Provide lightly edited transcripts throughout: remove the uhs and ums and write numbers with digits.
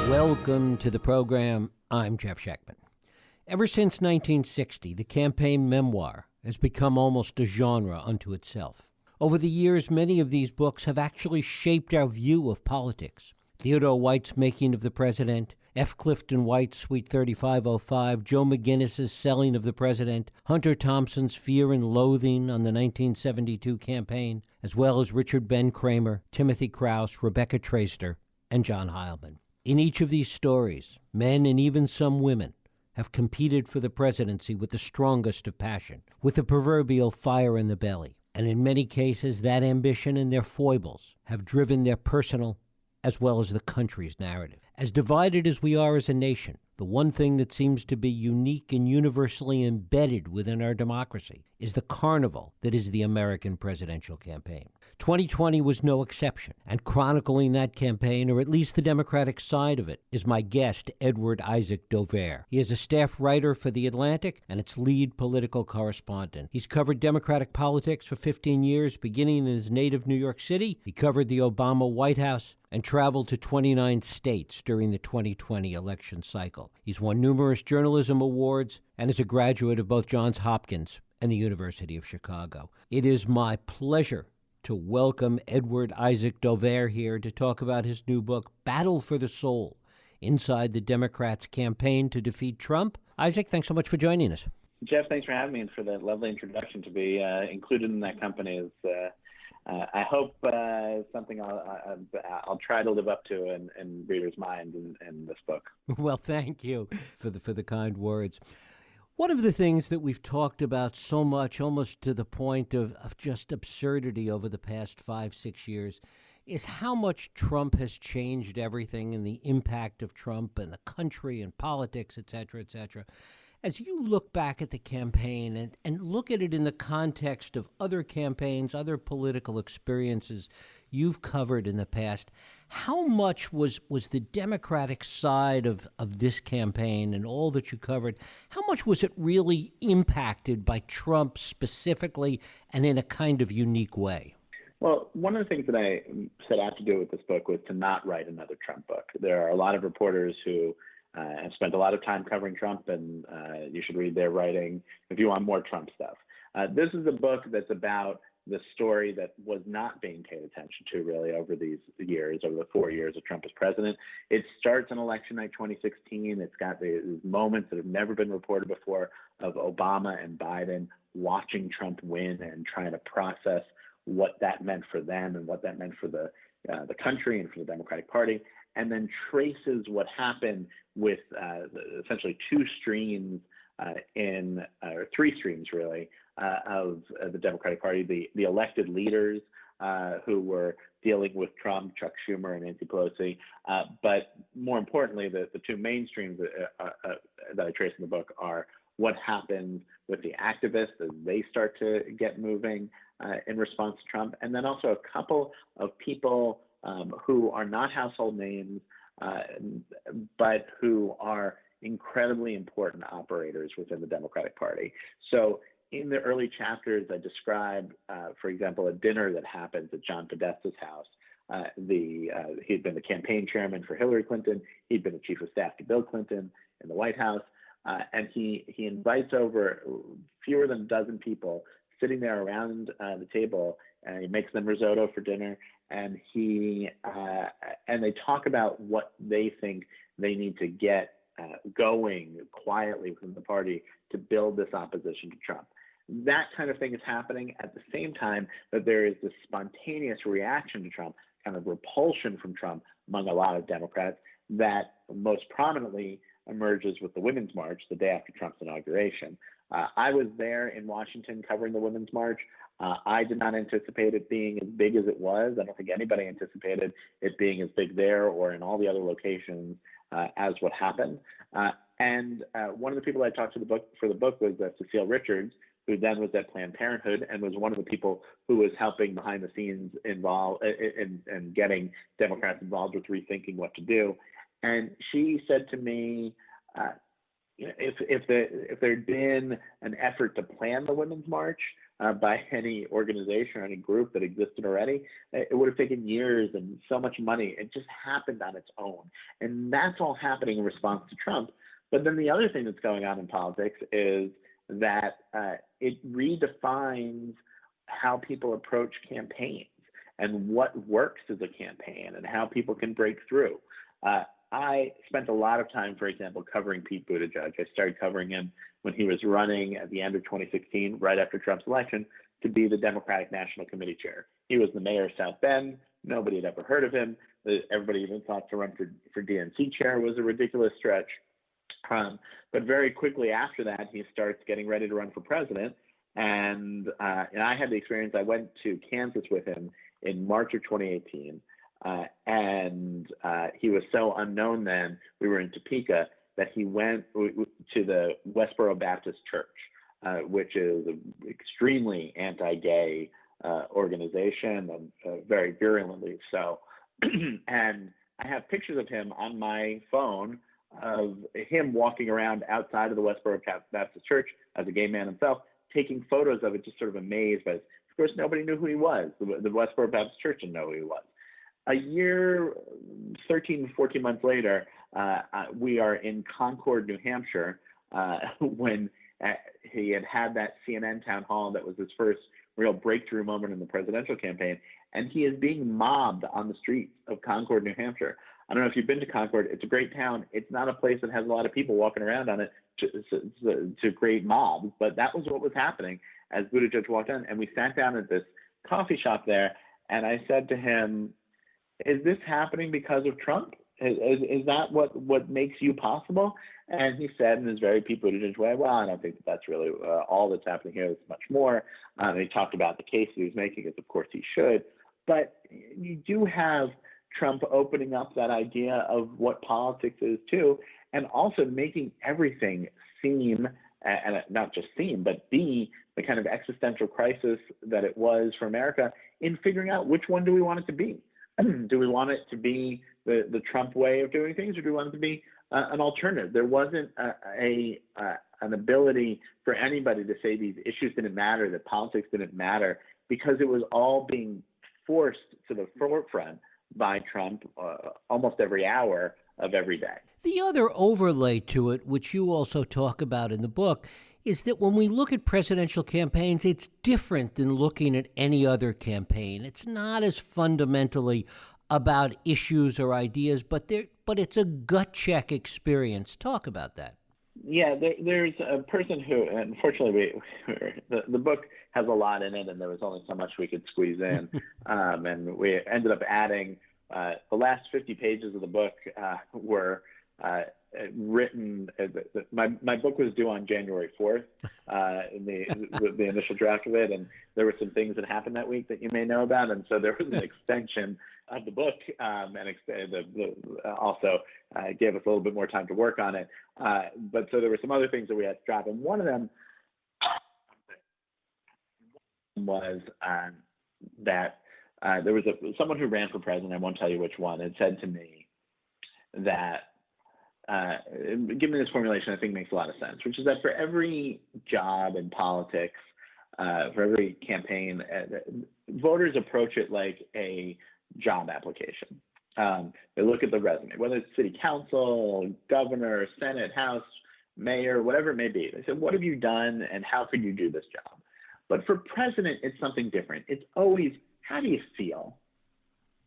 Welcome to the program. I'm Jeff Schechtman. Ever since 1960, the campaign memoir has become almost a genre unto itself. Over the years, many of these books have actually shaped our view of politics. Theodore White's Making of the President, F. Clifton White's Suite 3505, Joe McGinnis's Selling of the President, Hunter Thompson's Fear and Loathing on the 1972 campaign, as well as Richard Ben Cramer, Timothy Krause, Rebecca Traister, and John Heilman. In each of these stories, men and even some women have competed for the presidency with the strongest of passion, with the proverbial fire in the belly. And in many cases, that ambition and their foibles have driven their personal as well as the country's narrative. As divided as we are as a nation, the one thing that seems to be unique and universally embedded within our democracy is the carnival that is the American presidential campaign. 2020 was no exception, and chronicling that campaign, or at least the Democratic side of it, is my guest, Edward-Isaac Dovere. He is a staff writer for The Atlantic and its lead political correspondent. He's covered Democratic politics for 15 years, beginning in his native New York City. He covered the Obama White House and traveled to 29 states during the 2020 election cycle. He's won numerous journalism awards and is a graduate of both Johns Hopkins and the University of Chicago. It is my pleasure to welcome Edward-Isaac Dovere here to talk about his new book, Battle for the Soul, Inside the Democrats' Campaign to Defeat Trump. Isaac, thanks so much for joining us. Jeff, thanks for having me and for that lovely introduction. To be included in that company is, I hope, something I'll try to live up to in readers' minds in this book. Well, thank you for the kind words. One of the things that we've talked about so much, almost to the point of just absurdity over the past 5-6 years, is how much Trump has changed everything and the impact of Trump and the country and politics, et cetera, et cetera. As you look back at the campaign and look at it in the context of other campaigns, other political experiences you've covered in the past, how much was the Democratic side of this campaign and all that you covered, how much was it really impacted by Trump specifically and in a kind of unique way? Well, one of the things that I set out to do with this book was to not write another Trump book. There are a lot of reporters who have spent a lot of time covering Trump, and you should read their writing if you want more Trump stuff. This is a book that's about the story that was not being paid attention to really over these years, over the 4 years of Trump as president. It starts on election night 2016. It's got these moments that have never been reported before of Obama and Biden watching Trump win and trying to process what that meant for them and what that meant for the country and for the Democratic Party, and then traces what happened with essentially two streams or three streams really, of the Democratic Party, the elected leaders who were dealing with Trump, Chuck Schumer and Nancy Pelosi, but more importantly, the two mainstreams that I trace in the book are what happened with the activists as they start to get moving in response to Trump, and then also a couple of people who are not household names, but who are incredibly important operators within the Democratic Party. So in the early chapters, I describe, for example, a dinner that happens at John Podesta's house. He'd been the campaign chairman for Hillary Clinton. He'd been the chief of staff to Bill Clinton in the White House. And he invites over fewer than a dozen people sitting there around the table, and he makes them risotto for dinner. And and they talk about what they think they need to get going quietly within the party to build this opposition to Trump. That kind of thing is happening at the same time that there is this spontaneous reaction to Trump, kind of repulsion from Trump among a lot of Democrats that most prominently emerges with the Women's March the day after Trump's inauguration. I was there in Washington covering the Women's March. I did not anticipate it being as big as it was. I don't think anybody anticipated it being as big there or in all the other locations as what happened. And one of the people I talked to for the book was Cecile Richards, who then was at Planned Parenthood and was one of the people who was helping behind the scenes involved in getting Democrats involved with rethinking what to do. And she said to me, if there had been an effort to plan the Women's March, by any organization or any group that existed already. It would have taken years and so much money. It just happened on its own. And that's all happening in response to Trump. But then the other thing that's going on in politics is that it redefines how people approach campaigns and what works as a campaign and how people can break through. I spent a lot of time, for example, covering Pete Buttigieg. I started covering him when he was running at the end of 2016, right after Trump's election, to be the Democratic National Committee chair. He was the mayor of South Bend. Nobody had ever heard of him. Everybody even thought to run for DNC chair was a ridiculous stretch. But very quickly after that, he starts getting ready to run for president. And I had the experience. I went to Kansas with him in March of 2018. And he was so unknown then, we were in Topeka, that he went to the Westboro Baptist Church, which is an extremely anti-gay organization, and very virulently so. And I have pictures of him on my phone of him walking around outside of the Westboro Baptist Church as a gay man himself, taking photos of it, just sort of amazed. But of course, nobody knew who he was. The Westboro Baptist Church didn't know who he was. A year, 13, 14 months later, we are in Concord, New Hampshire, when he had that CNN town hall that was his first real breakthrough moment in the presidential campaign, and he is being mobbed on the streets of Concord, New Hampshire. I don't know if you've been to Concord. It's a great town. It's not a place that has a lot of people walking around on it to create mobs, but that was what was happening as Buttigieg walked in. And we sat down at this coffee shop there, and I said to him, "Is this happening because of Trump? Is that what makes you possible?" And he said in his very Pete Buttigieg way, "Well, I don't think that's really all that's happening here. There's much more." He talked about the case he was making, as of course he should. But you do have Trump opening up that idea of what politics is too, and also making everything seem, and not just seem, but be the kind of existential crisis that it was for America in figuring out which one do we want it to be. Do we want it to be the Trump way of doing things, or do we want it to be an alternative? There wasn't an ability for anybody to say these issues didn't matter, that politics didn't matter, because it was all being forced to the forefront by Trump almost every hour of every day. The other overlay to it, which you also talk about in the book, is that when we look at presidential campaigns, it's different than looking at any other campaign. It's not as fundamentally about issues or ideas, but it's a gut check experience. Talk about that. Yeah, there's a person who, unfortunately, the book has a lot in it, and there was only so much we could squeeze in. And we ended up adding the last 50 pages of the book were written. My book was due on January 4th, in the initial draft of it, and there were some things that happened that week that you may know about, and so there was an extension of the book, and also gave us a little bit more time to work on it. But so there were some other things that we had to drop, and one of them was that there was someone who ran for president, I won't tell you which one, and said to me that, give me this formulation I think makes a lot of sense, which is that for every job in politics, for every campaign, voters approach it like a job application. They look at the resume, whether it's city council, governor, Senate, House, mayor, whatever it may be. They say, what have you done and how could you do this job? But for president, it's something different. It's always, how do you feel,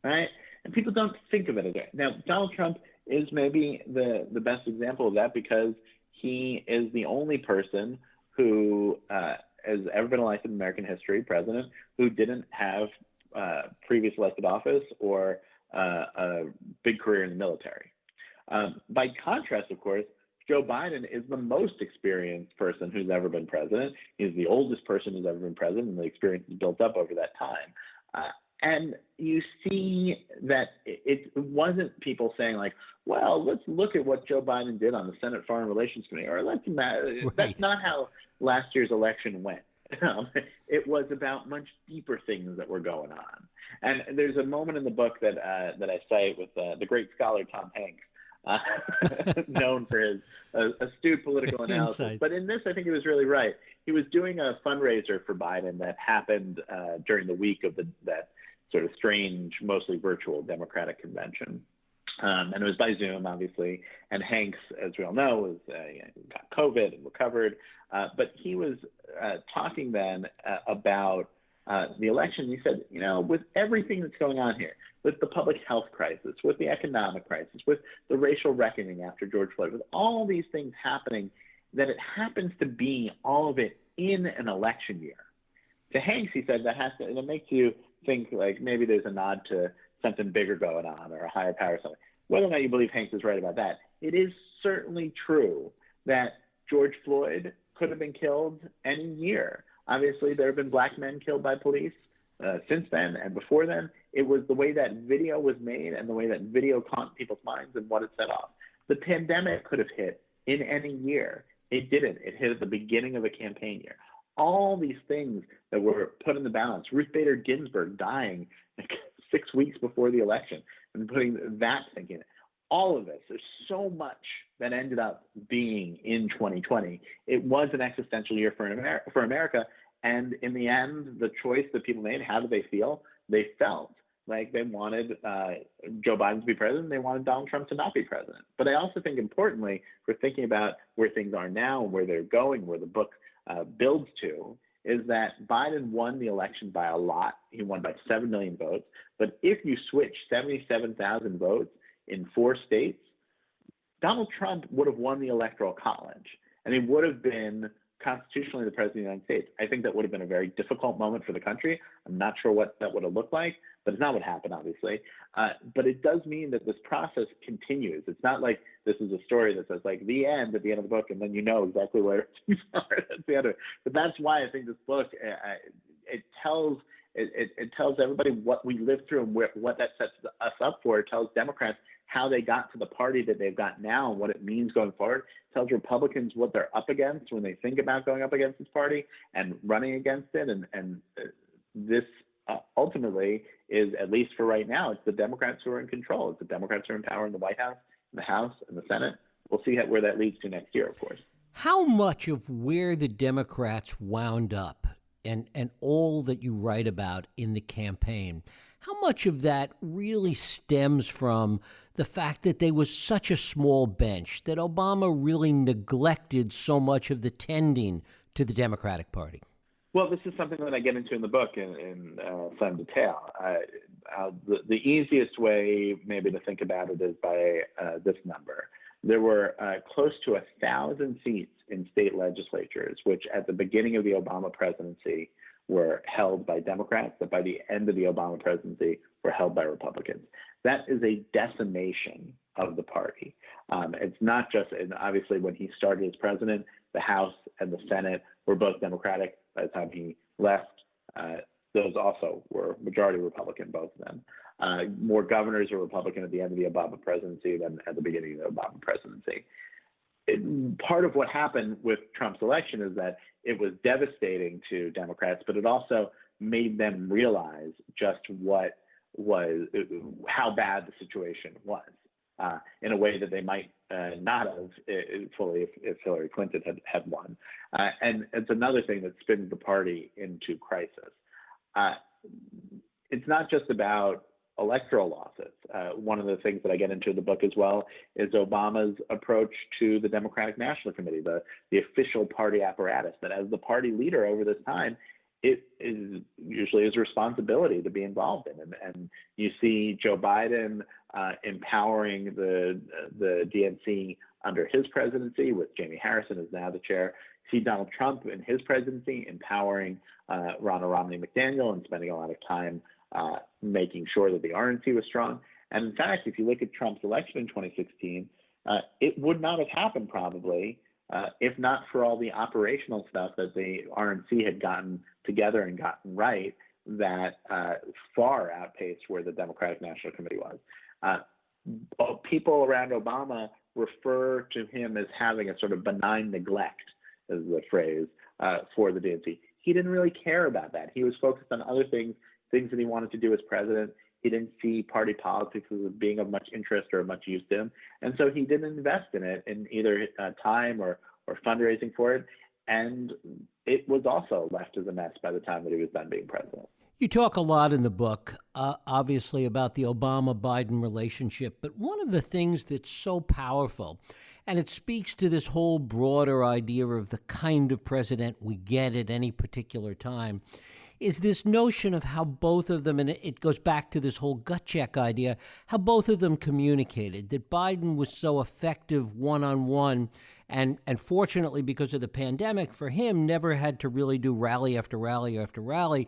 right? And people don't think of it as that. Now, Donald Trump is maybe the best example of that, because he is the only person who has ever been elected in American history, president, who didn't have previous elected office or a big career in the military. By contrast, of course, Joe Biden is the most experienced person who's ever been president. He's the oldest person who's ever been president, and the experience is built up over that time. And you see that it wasn't people saying like, well, let's look at what Joe Biden did on the Senate Foreign Relations Committee, or right. That's not how last year's election went. It was about much deeper things that were going on. And there's a moment in the book that I cite with the great scholar Tom Hanks, known for his astute political analysis. Insights. But in this, I think he was really right. he was doing a fundraiser for Biden that happened during the week of that sort of strange, mostly virtual Democratic convention. And it was by Zoom, obviously. And Hanks, as we all know, got COVID and recovered. But he was talking then about the election. He said, with everything that's going on here, with the public health crisis, with the economic crisis, with the racial reckoning after George Floyd, with all these things happening, that it happens to be all of it in an election year. To Hanks, he said and it makes you think like maybe there's a nod to something bigger going on or a higher power or something. Whether or not you believe Hanks is right about that, it is certainly true that George Floyd could have been killed any year. Obviously, there have been black men killed by police since then and before then. It was the way that video was made and the way that video caught people's minds and what it set off. The pandemic could have hit in any year. It didn't. It hit at the beginning of a campaign year. All these things that were put in the balance, Ruth Bader Ginsburg dying 6 weeks before the election and putting that thinking, all of this, there's so much that ended up being in 2020. It was an existential year for America. And in the end, the choice that people made, how did they feel? They felt like they wanted Joe Biden to be president. They wanted Donald Trump to not be president. But I also think importantly, for thinking about where things are now and where they're going, where the book builds to, is that Biden won the election by a lot. He won by 7 million votes. But if you switch 77,000 votes in 4 states, Donald Trump would have won the Electoral College, and he would have been constitutionally the president of the United States. I think that would have been a very difficult moment for the country. I'm not sure what that would have looked like, but it's not what happened, obviously. But it does mean that this process continues. It's not like this is a story that says like the end at the end of the book, and then you know exactly where things are at the end of it. But that's why I think this book, it tells everybody what we lived through and what that sets us up for. It tells Democrats how they got to the party that they've got now and what it means going forward. It tells Republicans what they're up against when they think about going up against this party and running against it. And this ultimately is, at least for right now, it's the Democrats who are in control. It's the Democrats who are in power in the White House, in the House, and the Senate. We'll see where that leads to next year, of course. How much of where the Democrats wound up and all that you write about in the campaign, how much of that really stems from the fact that they was such a small bench, that Obama really neglected so much of the tending to the Democratic Party? Well, this is something that I get into in the book in some detail. The easiest way maybe to think about it is by this number. There were close to 1,000 seats in state legislatures, which at the beginning of the Obama presidency were held by Democrats, but by the end of the Obama presidency were held by Republicans. That is a decimation of the party. It's not just, and obviously when he started as president, the House and the Senate were both Democratic. By the time he left, those also were majority Republican, both of them. More governors were Republican at the end of the Obama presidency than at the beginning of the Obama presidency. Part of what happened with Trump's election is that it was devastating to Democrats, but it also made them realize just how bad the situation was in a way that they might not have fully if Hillary Clinton had won. And it's another thing that spins the party into crisis. It's not just about electoral losses. One of the things that I get into in the book as well is Obama's approach to the Democratic National Committee, the official party apparatus, that as the party leader over this time, it is usually his responsibility to be involved in. And you see Joe Biden empowering the DNC under his presidency, with Jamie Harrison as now the chair. You see Donald Trump in his presidency empowering Ronald Romney McDaniel and spending a lot of time making sure that the RNC was strong. And in fact, if you look at Trump's election in 2016, it would not have happened probably if not for all the operational stuff that the RNC had gotten together and gotten right that far outpaced where the Democratic National Committee was. People around Obama refer to him as having a sort of benign neglect, is the phrase, for the DNC. He didn't really care about that. He was focused on other things that he wanted to do as president. He didn't see party politics as being of much interest or much use to him. And so he didn't invest in it in either time or fundraising for it. And it was also left as a mess by the time that he was done being president. You talk a lot in the book, obviously, about the Obama-Biden relationship, but one of the things that's so powerful, and it speaks to this whole broader idea of the kind of president we get at any particular time, is this notion of how both of them, and it goes back to this whole gut check idea, how both of them communicated, that Biden was so effective one-on-one, and fortunately, because of the pandemic, for him, never had to really do rally after rally after rally.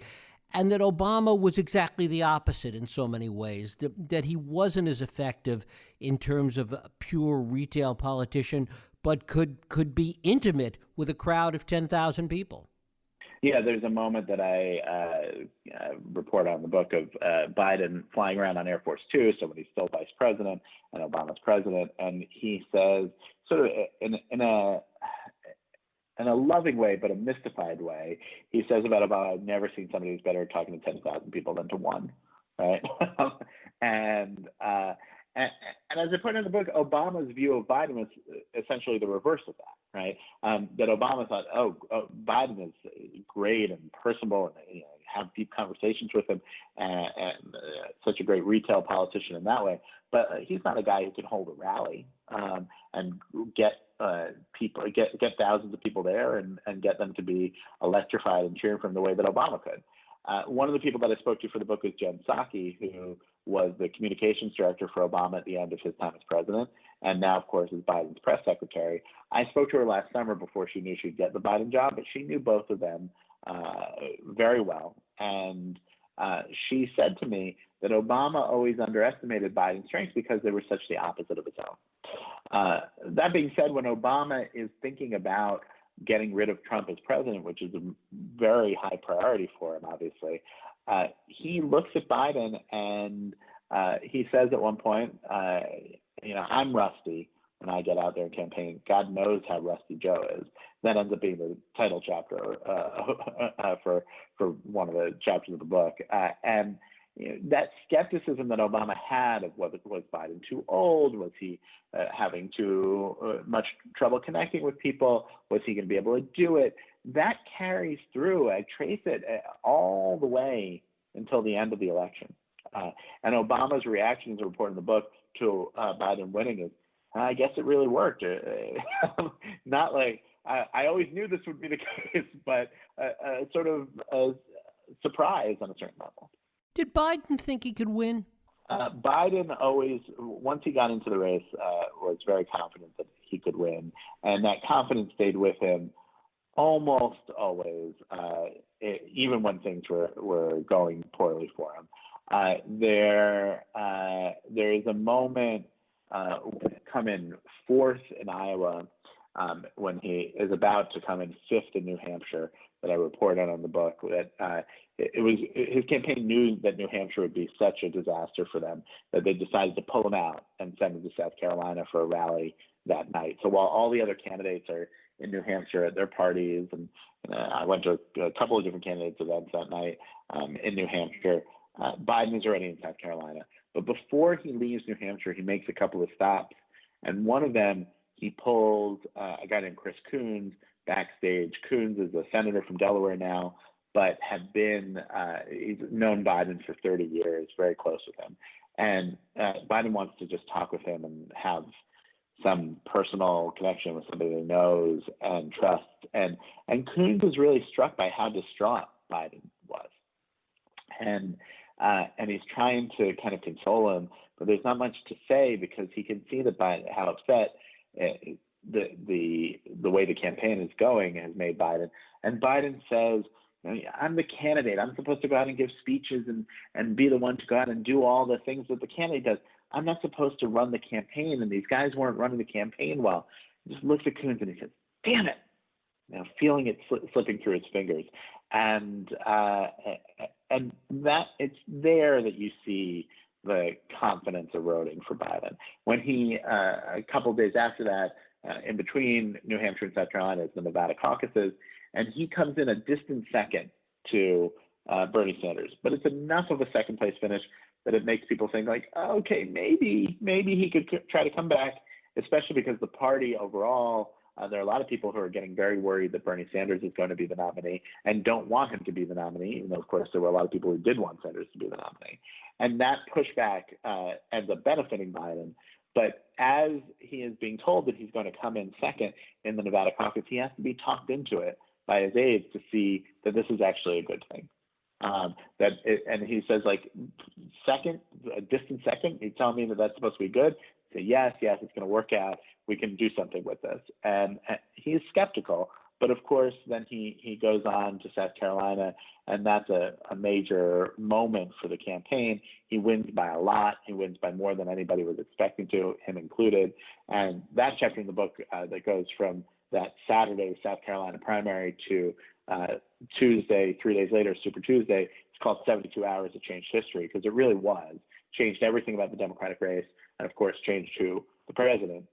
And that Obama was exactly the opposite in so many ways, that he wasn't as effective in terms of a pure retail politician, but could be intimate with a crowd of 10,000 people. Yeah, there's a moment that I report on in the book of Biden flying around on Air Force Two, so when he's still vice president and Obama's president, and he says, sort of in a loving way, but a mystified way, he says about Obama, I've never seen somebody who's better at talking to 10,000 people than to one, right? and as I put in the book, Obama's view of Biden was essentially the reverse of that, right? That Obama thought, Biden is great and personable, and have deep conversations with him, and such a great retail politician in that way. But he's not a guy who can hold a rally and get people, get thousands of people there and get them to be electrified and cheering from the way that Obama could. One of the people that I spoke to for the book was Jen Psaki, who was the communications director for Obama at the end of his time as president, and now, of course, is Biden's press secretary. I spoke to her last summer before she knew she'd get the Biden job, but she knew both of them very well. And she said to me that Obama always underestimated Biden's strengths because they were such the opposite of his own. That being said, when Obama is thinking about getting rid of Trump as president, which is a very high priority for him, obviously, he looks at Biden and he says at one point, I'm rusty when I get out there and campaign. God knows how rusty Joe is. That ends up being the title chapter for one of the chapters of the book. And that skepticism that Obama had of whether was Biden too old, was he having too much trouble connecting with people, was he going to be able to do it, that carries through. I trace it all the way until the end of the election. And Obama's reaction, as reported in the book, to Biden winning is, I guess it really worked. Not like, I always knew this would be the case, but sort of a surprise on a certain level. Did Biden think he could win? Biden always, once he got into the race, was very confident that he could win. And that confidence stayed with him almost always, even when things were going poorly for him. There is a moment come in fourth in Iowa when he is about to come in fifth in New Hampshire that I report on the book, that it was his campaign knew that New Hampshire would be such a disaster for them that they decided to pull him out and send him to South Carolina for a rally that night. So while all the other candidates are in New Hampshire at their parties, and I went to a couple of different candidates events that night in New Hampshire, Biden is already in South Carolina. But before he leaves New Hampshire, he makes a couple of stops, and one of them he pulls a guy named Chris Coons backstage. Coons is a senator from Delaware now, but had been, he's known Biden for 30 years, very close with him. And Biden wants to just talk with him and have some personal connection with somebody that knows and trusts. And Coons was really struck by how distraught Biden was. And he's trying to kind of console him, but there's not much to say because he can see that Biden, how upset the way the campaign is going has made Biden. And Biden says, I'm the candidate. I'm supposed to go out and give speeches and be the one to go out and do all the things that the candidate does. I'm not supposed to run the campaign, and these guys weren't running the campaign well. He just looks at Coons and he says, damn it, feeling it slipping through his fingers. And that it's there that you see the confidence eroding for Biden. When he, a couple of days after that, in between New Hampshire and South Carolina is the Nevada caucuses, and he comes in a distant second to Bernie Sanders. But it's enough of a second place finish that it makes people think like, okay, maybe he could try to come back, especially because the party overall There are a lot of people who are getting very worried that Bernie Sanders is going to be the nominee and don't want him to be the nominee, even though, of course, there were a lot of people who did want Sanders to be the nominee. And that pushback ends up benefiting Biden. But as he is being told that he's going to come in second in the Nevada caucus, he has to be talked into it by his aides to see that this is actually a good thing. And he says, like, second, a distant second, he's telling me that that's supposed to be good. Say, yes, it's going to work out. We can do something with this. And he's skeptical. But of course, then he goes on to South Carolina, and that's a major moment for the campaign. He wins by a lot. He wins by more than anybody was expecting to, him included. And that chapter in the book that goes from that Saturday South Carolina primary to Tuesday, 3 days later, Super Tuesday, it's called 72 Hours That Changed History, because it really was. Changed everything about the Democratic race, and of course changed who the president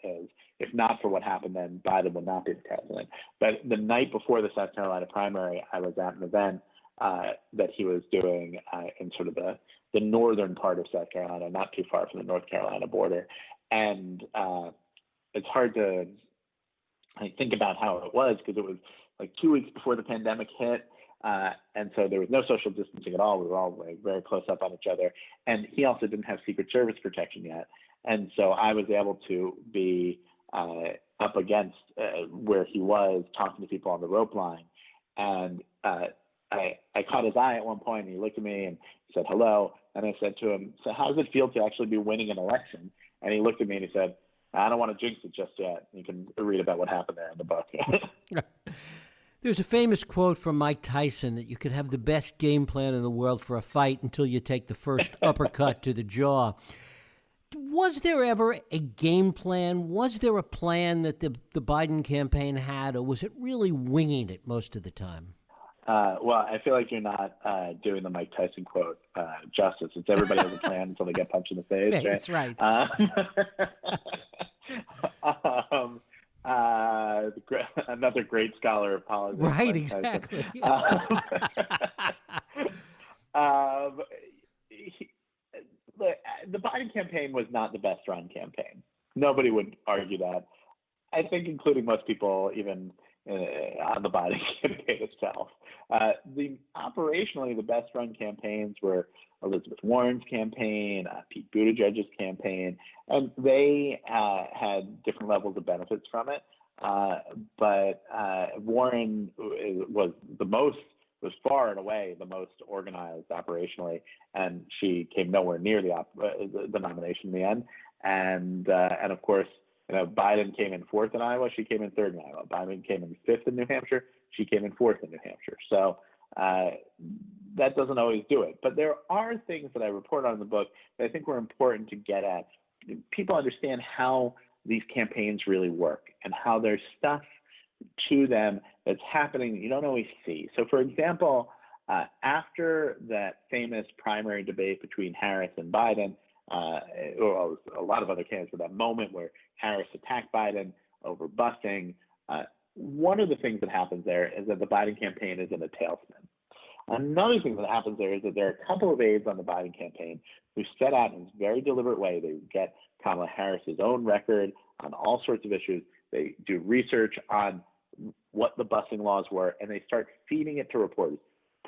is. If not for what happened then, Biden would not be the president. But the night before the South Carolina primary, I was at an event that he was doing in sort of the northern part of South Carolina, not too far from the North Carolina border. And it's hard to think about how it was, because it was like 2 weeks before the pandemic hit. And so there was no social distancing at all. We were all very close up on each other. And he also didn't have Secret Service protection yet. And so I was able to be up against where he was, talking to people on the rope line. And I caught his eye at one point, and he looked at me and said, hello. And I said to him, so how does it feel to actually be winning an election? And he looked at me and he said, I don't want to jinx it just yet. You can read about what happened there in the book. There's a famous quote from Mike Tyson that you could have the best game plan in the world for a fight until you take the first uppercut to the jaw. Was there ever a game plan? Was there a plan that the Biden campaign had, or was it really winging it most of the time? Well, I feel like you're not doing the Mike Tyson quote justice. It's everybody has a plan until they get punched in the face. That's right. Another great scholar of politics. Right, exactly. The Biden campaign was not the best run campaign. Nobody would argue that. I think, including most people, even on the Biden campaign itself. Operationally, the best run campaigns were Elizabeth Warren's campaign, Pete Buttigieg's campaign, and they had different levels of benefits from it. But Warren was far and away the most organized operationally, and she came nowhere near the nomination in the end. And of course, Biden came in fourth in Iowa. She came in third in Iowa. Biden came in fifth in New Hampshire. She came in fourth in New Hampshire. So that doesn't always do it. But there are things that I report on in the book that I think were important to get at. People understand how these campaigns really work and how there's stuff to them that's happening that you don't always see. So, for example, after that famous primary debate between Harris and Biden, or a lot of other candidates, but that moment where Harris attacked Biden over busing, one of the things that happens there is that the Biden campaign is in a tailspin. Another thing that happens there is that there are a couple of aides on the Biden campaign who set out in a very deliberate way. They get Kamala Harris's own record on all sorts of issues. They do research on what the busing laws were, and they start feeding it to reporters,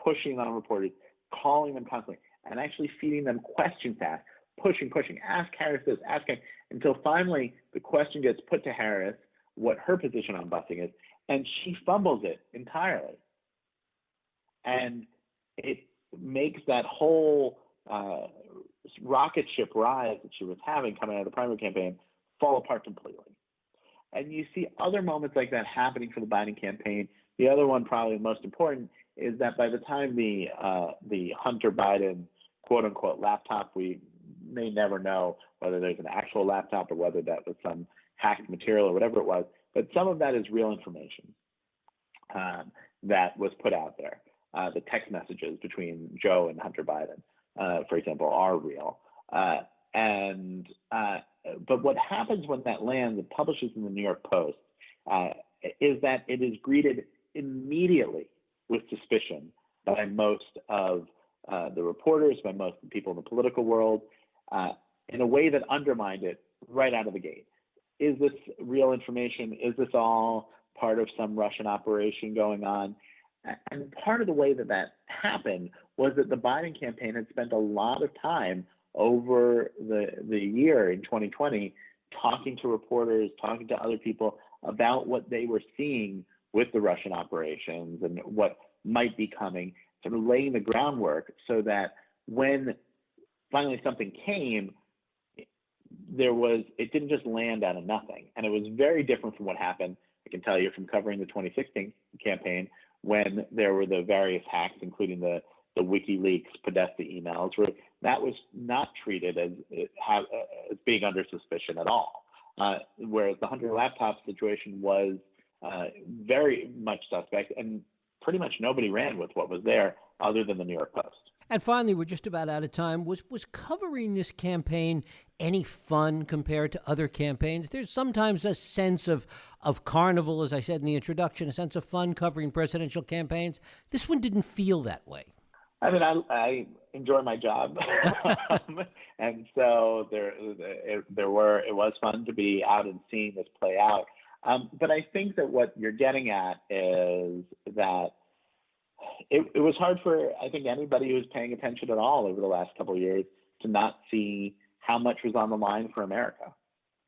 pushing on reporters, calling them constantly, and actually feeding them questions to ask, pushing, ask Harris this, ask him, until finally the question gets put to Harris, what her position on busing is, and she fumbles it entirely. And it makes that whole rocket ship ride that she was having coming out of the primary campaign fall apart completely. And you see other moments like that happening for the Biden campaign. The other one, probably the most important, is that by the time the Hunter Biden quote unquote laptop, we may never know whether there's an actual laptop or whether that was some hacked material or whatever it was, but some of that is real information that was put out there. The text messages between Joe and Hunter Biden, for example, are real. But what happens when that lands and publishes in the New York Post is that it is greeted immediately with suspicion by most of the reporters, by most of the people in the political world, in a way that undermined it right out of the gate. is this real information? Is this all part of some Russian operation going on? And part of the way that that happened was that the Biden campaign had spent a lot of time over the year in 2020 talking to reporters, talking to other people about what they were seeing with the Russian operations and what might be coming, sort of laying the groundwork so that when finally something came, it didn't just land out of nothing. And it was very different from what happened, I can tell you, from covering the 2016 campaign, when there were the various hacks, including the WikiLeaks Podesta emails, where that was not treated as being under suspicion at all. Whereas the Hunter laptop situation was very much suspect, and pretty much nobody ran with what was there other than the New York Post. And finally, we're just about out of time. Was covering this campaign any fun compared to other campaigns? There's sometimes a sense of carnival, as I said in the introduction, a sense of fun covering presidential campaigns. This one didn't feel that way. I mean, I enjoy my job, and so it was fun to be out and seeing this play out. But I think that what you're getting at is that it was hard for, I think, anybody who was paying attention at all over the last couple of years to not see how much was on the line for America,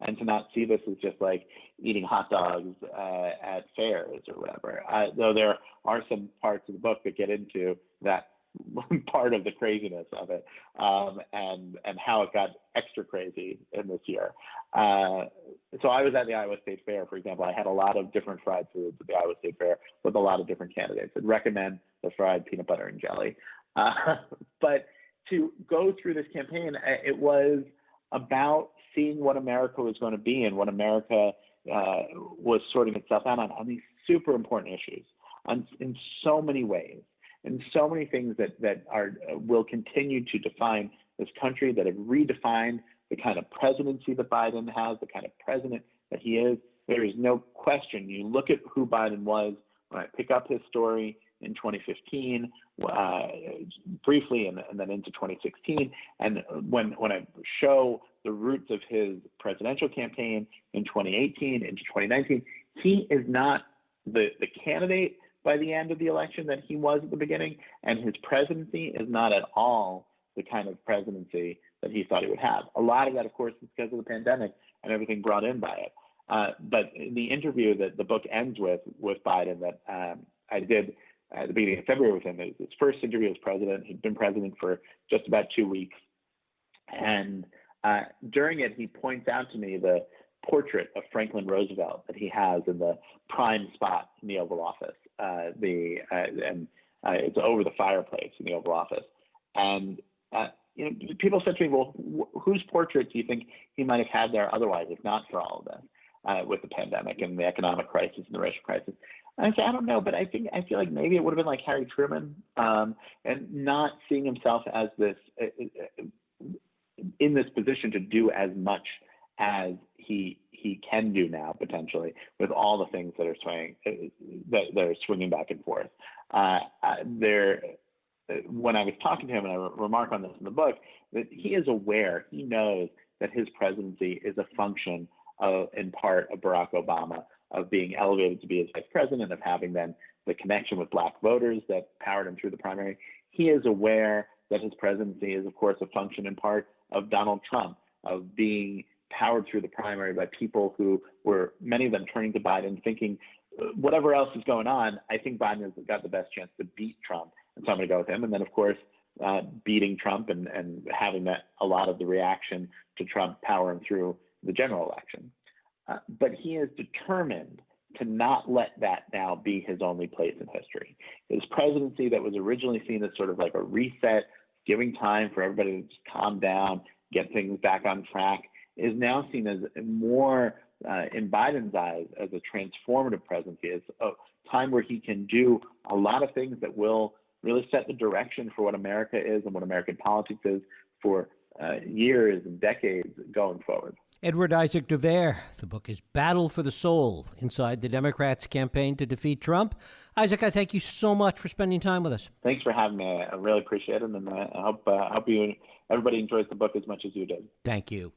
and to not see this as just like eating hot dogs at fairs or whatever. Though there are some parts of the book that get into that part of the craziness of it, and how it got extra crazy in this year. So I was at the Iowa State Fair, for example. I had a lot of different fried foods at the Iowa State Fair with a lot of different candidates. I'd recommend the fried peanut butter and jelly. But to go through this campaign, it was about seeing what America was going to be and what America was sorting itself out on these super important issues in so many ways. And so many things that will continue to define this country, that have redefined the kind of presidency that Biden has, the kind of president that he is. There is no question. You look at who Biden was. When I pick up his story in 2015, briefly, and then into 2016, and when I show the roots of his presidential campaign in 2018 into 2019, he is not the candidate by the end of the election that he was at the beginning, and his presidency is not at all the kind of presidency that he thought he would have. A lot of that, of course, is because of the pandemic and everything brought in by it. But in the interview that the book ends with Biden that I did at the beginning of February with him, it was his first interview as president. He'd been president for just about 2 weeks. And during it, he points out to me the portrait of Franklin Roosevelt that he has in the prime spot in the Oval Office. It's over the fireplace in the Oval Office. And people said to me, well, whose portrait do you think he might have had there otherwise, if not for all of this, with the pandemic and the economic crisis and the racial crisis? And I said, I don't know, but I feel like maybe it would have been like Harry Truman, and not seeing himself as this in this position to do as much as he can do now, potentially, with all the things that are swinging back and forth. When I was talking to him, and I remark on this in the book, that he is aware, he knows that his presidency is a function of, in part, of Barack Obama, of being elevated to be his vice president, of having then the connection with black voters that powered him through the primary. He is aware that his presidency is, of course, a function in part of Donald Trump, of being powered through the primary by people who were, many of them, turning to Biden, thinking, whatever else is going on, I think Biden has got the best chance to beat Trump, and so I'm going to go with him. And then, of course, beating Trump and having that a lot of the reaction to Trump power him through the general election. But he is determined to not let that now be his only place in history. His presidency, that was originally seen as sort of like a reset, giving time for everybody to just calm down, get things back on track, is now seen as more, in Biden's eyes, as a transformative presidency. It's a time where he can do a lot of things that will really set the direction for what America is and what American politics is for years and decades going forward. Edward-Isaac Dovere. The book is Battle for the Soul, Inside the Democrats' Campaign to Defeat Trump. Isaac, I thank you so much for spending time with us. Thanks for having me. I really appreciate it, and I hope everybody enjoys the book as much as you did. Thank you.